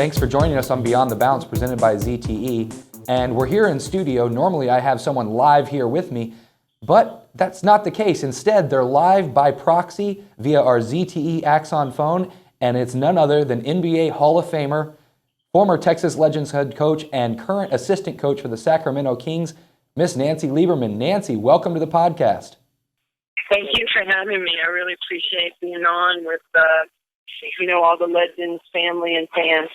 Thanks for joining us on Beyond the Bounce, presented by ZTE. And we're here in studio. Normally I have someone live here with me, but that's not the case. Instead, they're live by proxy via our ZTE Axon phone, and it's none other than NBA Hall of Famer, former Texas Legends head coach, and current assistant coach for the Sacramento Kings, Miss Nancy Lieberman. Nancy, welcome to the podcast. Thank you for having me. I really appreciate being on with, all the Legends family and fans.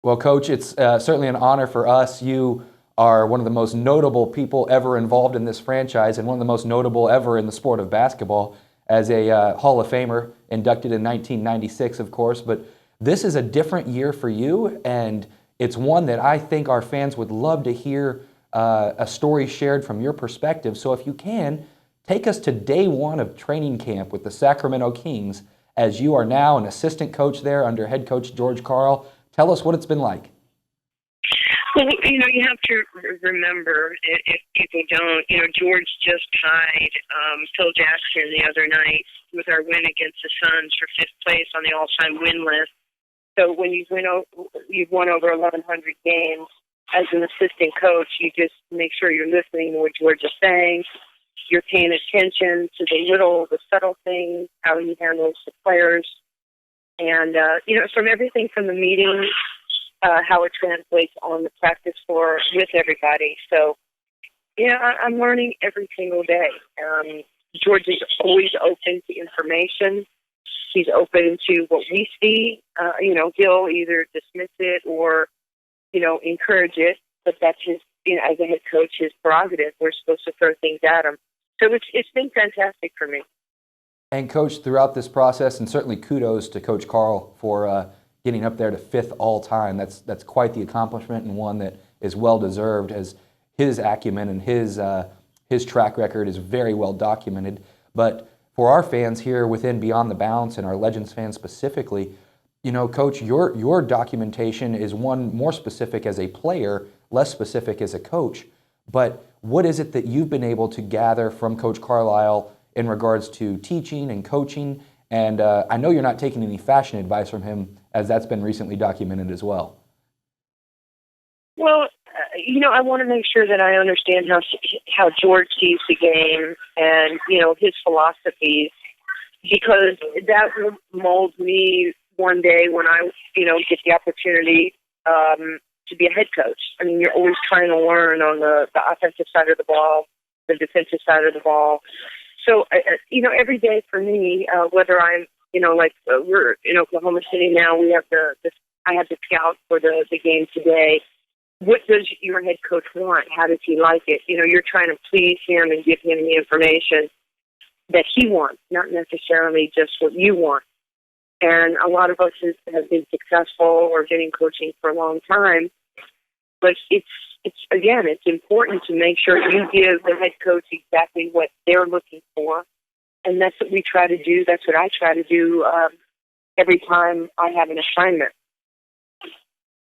Well, Coach, it's certainly an honor for us. You are one of the most notable people ever involved in this franchise and one of the most notable ever in the sport of basketball as a Hall of Famer, inducted in 1996, of course. But this is a different year for you, and it's one that I think our fans would love to hear a story shared from your perspective. So if you can, take us to day one of training camp with the Sacramento Kings, as you are now an assistant coach there under head coach George Karl. Tell us what it's been like. Well, you have to remember, if people don't, George just tied Phil Jackson the other night with our win against the Suns for fifth place on the all-time win list. So when you've won over 1,100 games as an assistant coach, you just make sure you're listening to what George is saying. You're paying attention to the subtle things, how he handles the players. And, from everything from the meetings, how it translates on the practice floor with everybody. So, I'm learning every single day. George is always open to information. He's open to what we see. He'll either dismiss it or, encourage it. But that's his, as a head coach, his prerogative. We're supposed to throw things at him. So it's been fantastic for me. And Coach, throughout this process, and certainly kudos to Coach Karl for getting up there to fifth all-time. That's quite the accomplishment, and one that is well-deserved, as his acumen and his track record is very well documented. But for our fans here within Beyond the Bounce, and our Legends fans specifically, Coach, your documentation is one more specific as a player, less specific as a coach. But what is it that you've been able to gather from Coach Carlisle in regards to teaching and coaching? And I know you're not taking any fashion advice from him, as that's been recently documented as well. Well, I want to make sure that I understand how George sees the game and, his philosophies, because that will mold me one day when I, get the opportunity to be a head coach. I mean, you're always trying to learn on the offensive side of the ball, the defensive side of the ball. So, every day for me, whether I'm, we're in Oklahoma City now, we have I have the scout for the game today. What does your head coach want? How does he like it? You're trying to please him and give him the information that he wants, not necessarily just what you want. And a lot of us have been successful or getting coaching for a long time, but it's important to make sure you give the head coach exactly what they're looking for. And that's what we try to do. That's what I try to do every time I have an assignment.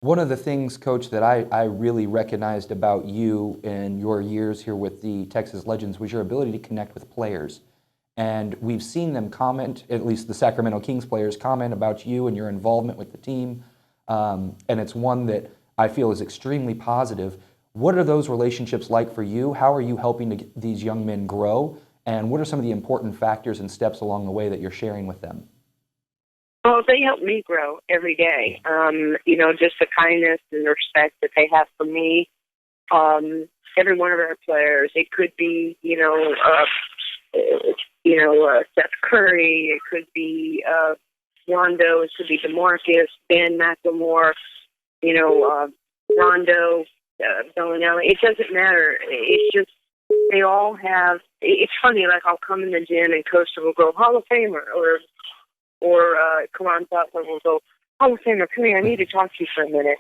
One of the things, Coach, that I really recognized about you and your years here with the Texas Legends was your ability to connect with players. And we've seen them comment, at least the Sacramento Kings players comment about you and your involvement with the team. And it's one that I feel is extremely positive. What are those relationships like for you? How are you helping these young men grow? And what are some of the important factors and steps along the way that you're sharing with them? Well, they help me grow every day. Just the kindness and the respect that they have for me. Every one of our players, it could be, Seth Curry, it could be Rondo, it could be DeMarcus, Ben McLemore, Rondo, Bellinelli. It doesn't matter. It's just they all have. It's funny. Like I'll come in the gym and Coach will go Hall of Famer, or Karan Butler will go Hall of Famer. Come here, I need to talk to you for a minute.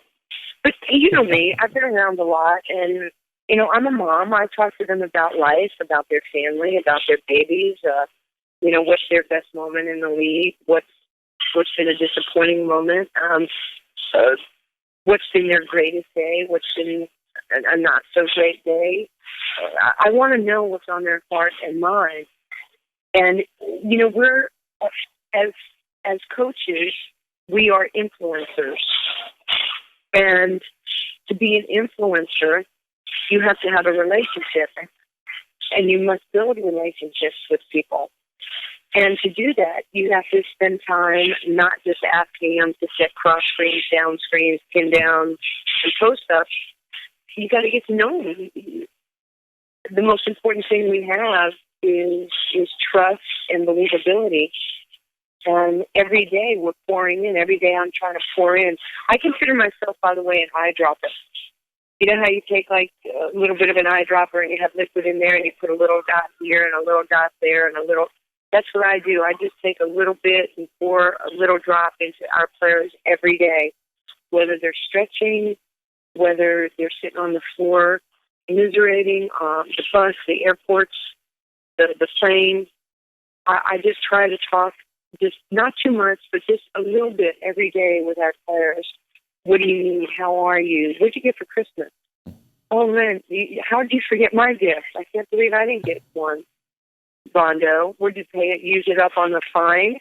But you know me, I've been around a lot, and I'm a mom. I talk to them about life, about their family, about their babies. What's their best moment in the league? What's been a disappointing moment? What's been their greatest day? What's been a not so great day? I want to know what's on their heart and mind. And we're as coaches, we are influencers. And to be an influencer, you have to have a relationship, and you must build relationships with people. And to do that, you have to spend time not just asking them to set cross screens, down screens, pin down, and post up. You got to get to know them. The most important thing we have is trust and believability. And every day we're pouring in. Every day I'm trying to pour in. I consider myself, by the way, an eyedropper. You know how you take like a little bit of an eyedropper and you have liquid in there and you put a little dot here and a little dot there and a little. That's what I do. I just take a little bit and pour a little drop into our players every day, whether they're stretching, whether they're sitting on the floor, commiserating, the bus, the airports, the plane. I just try to talk, just not too much, but just a little bit every day with our players. What do you need? How are you? What did you get for Christmas? Oh, man, how did you forget my gift? I can't believe I didn't get one. Bondo, would you pay it? Use it up on the fine?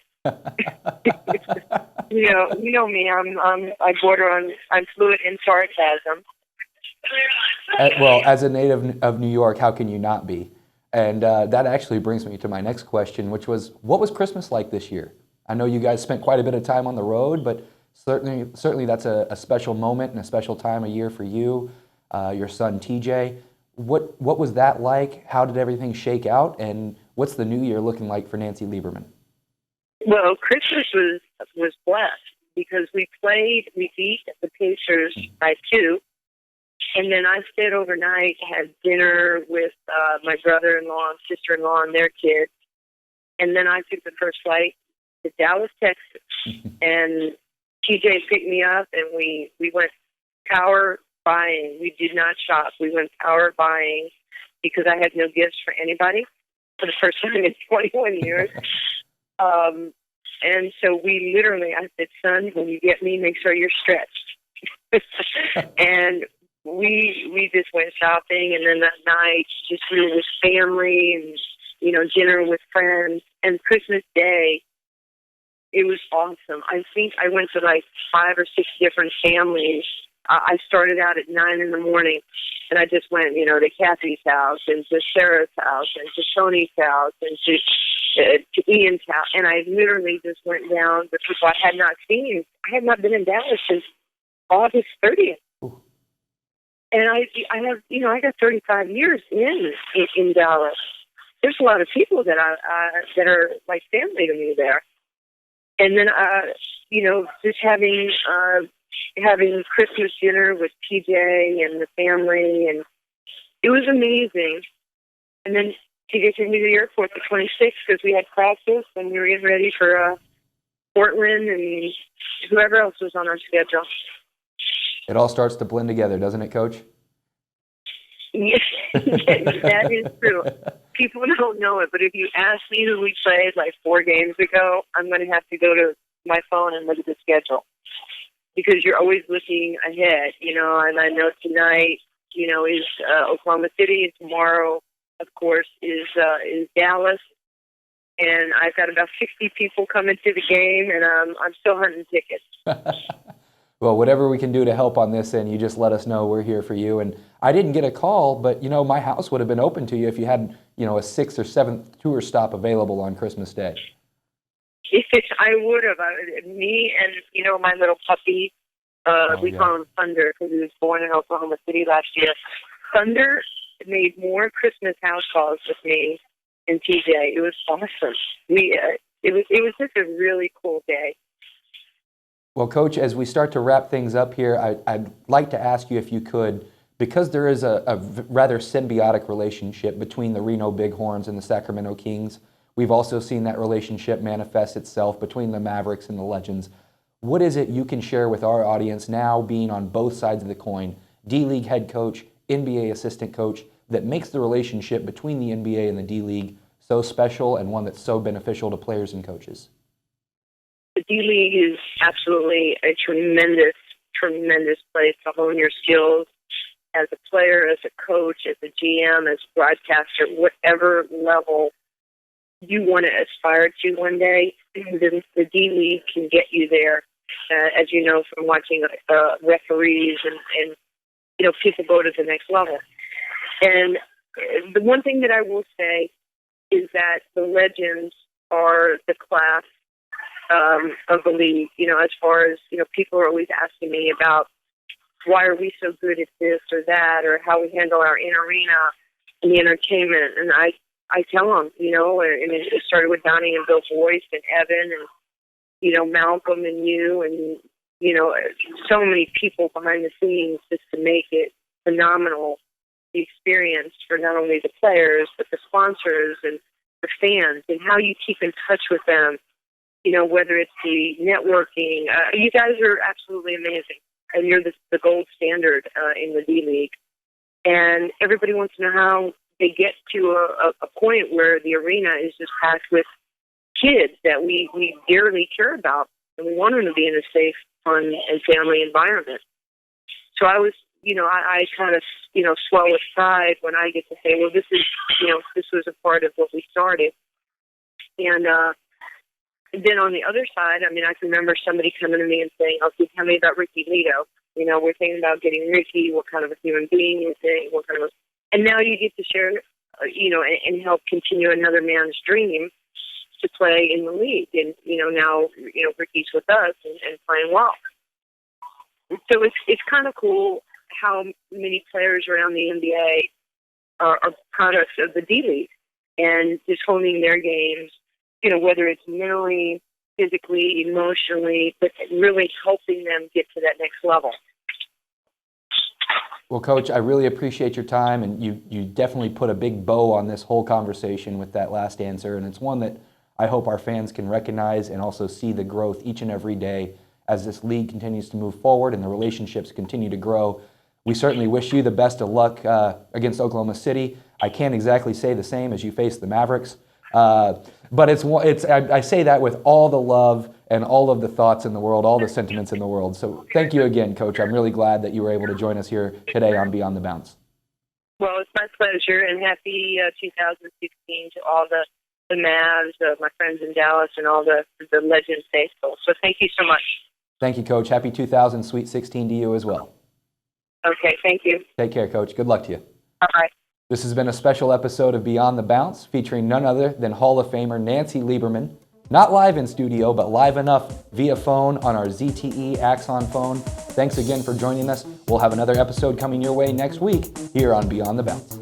You know me. I border on. I'm fluent in sarcasm. Well, as a native of New York, how can you not be? And that actually brings me to my next question, which was, what was Christmas like this year? I know you guys spent quite a bit of time on the road, but certainly that's a special moment and a special time of year for you, your son TJ. What was that like? How did everything shake out? And what's the new year looking like for Nancy Lieberman? Well, Christmas was blessed because we beat the Pacers by 2. And then I stayed overnight, had dinner with my brother-in-law and sister-in-law and their kids. And then I took the first flight to Dallas, Texas. And TJ picked me up, and we went power buying. We did not shop. We went power buying because I had no gifts for anybody for the first time in 21 years. And so we literally, I said, son, when you get me, make sure you're stretched. And we just went shopping, and then that night just we were with family and, dinner with friends. And Christmas Day, it was awesome. I think I went to like 5 or 6 different families. I started out at 9 in the morning, and I just went, to Kathy's house and to Sarah's house and to Tony's house and to Ian's house. And I literally just went down with people I had not seen. I had not been in Dallas since August 30th. Ooh. And I got 35 years in Dallas. There's a lot of people that that are like family to me there. And then, just having Christmas dinner with PJ and the family, and it was amazing. And then TJ took me to the airport the 26th because we had practice, and we were getting ready for Portland and whoever else was on our schedule. It all starts to blend together, doesn't it, Coach? Yes, that is true. People don't know it, but if you ask me who we played like 4 games ago, I'm going to have to go to my phone and look at the schedule because you're always looking ahead, and I know tonight, is Oklahoma City, and tomorrow, of course, is Dallas, and I've got about 60 people coming to the game, and I'm still hunting tickets. Well, whatever we can do to help on this end, you just let us know. We're here for you. And I didn't get a call, but, my house would have been open to you if you had, a 6th or 7th tour stop available on Christmas Day. I would have. Me and, my little puppy, we call him Thunder because he was born in Oklahoma City last year. Thunder made more Christmas house calls with me and TJ. It was awesome. It was just a really cool day. Well, Coach, as we start to wrap things up here, I'd like to ask you if you could, because there is a rather symbiotic relationship between the Reno Bighorns and the Sacramento Kings. We've also seen that relationship manifest itself between the Mavericks and the Legends. What is it you can share with our audience now, being on both sides of the coin, D-League head coach, NBA assistant coach, that makes the relationship between the NBA and the D-League so special and one that's so beneficial to players and coaches? The D-League is absolutely a tremendous, tremendous place to hone your skills as a player, as a coach, as a GM, as a broadcaster, whatever level you want to aspire to one day, the D-League can get you there. as you know from watching referees and people go to the next level. And the one thing that I will say is that the legends are the class of the league. As far as people are always asking me about why are we so good at this or that, or how we handle our in-arena and the entertainment. And I tell them, and it started with Donnie and Bill Boyce and Evan and, Malcolm and you and, so many people behind the scenes just to make it phenomenal, the experience for not only the players, but the sponsors and the fans, and how you keep in touch with them, whether it's the networking. You guys are absolutely amazing, and you're the gold standard in the DLeague. And everybody wants to know how they get to a point where the arena is just packed with kids that we dearly care about, and we want them to be in a safe, fun, and family environment. So I was, I kind of, swell with pride when I get to say, well, this is, this was a part of what we started. And then on the other side, I can remember somebody coming to me and saying, okay, tell me about Ricky Lito. We're thinking about getting Ricky, what kind of a human being you think, what kind of and now you get to share, and help continue another man's dream to play in the league. And, now, Ricky's with us and playing well. So it's kind of cool how many players around the NBA are products of the DLeague and just honing their games, whether it's mentally, physically, emotionally, but really helping them get to that next level. Well, Coach, I really appreciate your time, and you definitely put a big bow on this whole conversation with that last answer, and it's one that I hope our fans can recognize and also see the growth each and every day as this league continues to move forward and the relationships continue to grow. We certainly wish you the best of luck against Oklahoma City. I can't exactly say the same as you face the Mavericks, but I say that with all the love and all of the thoughts in the world, all the sentiments in the world. So thank you again, Coach. I'm really glad that you were able to join us here today on Beyond the Bounce. Well, it's my pleasure, and happy 2016 to all the Mavs, my friends in Dallas, and all the Legends faithful. So thank you so much. Thank you, Coach. Happy 2000 Sweet 16 to you as well. Okay, thank you. Take care, Coach. Good luck to you. Bye-bye. This has been a special episode of Beyond the Bounce featuring none other than Hall of Famer Nancy Lieberman. Not live in studio, but live enough via phone on our ZTE Axon phone. Thanks again for joining us. We'll have another episode coming your way next week here on Beyond the Bounce.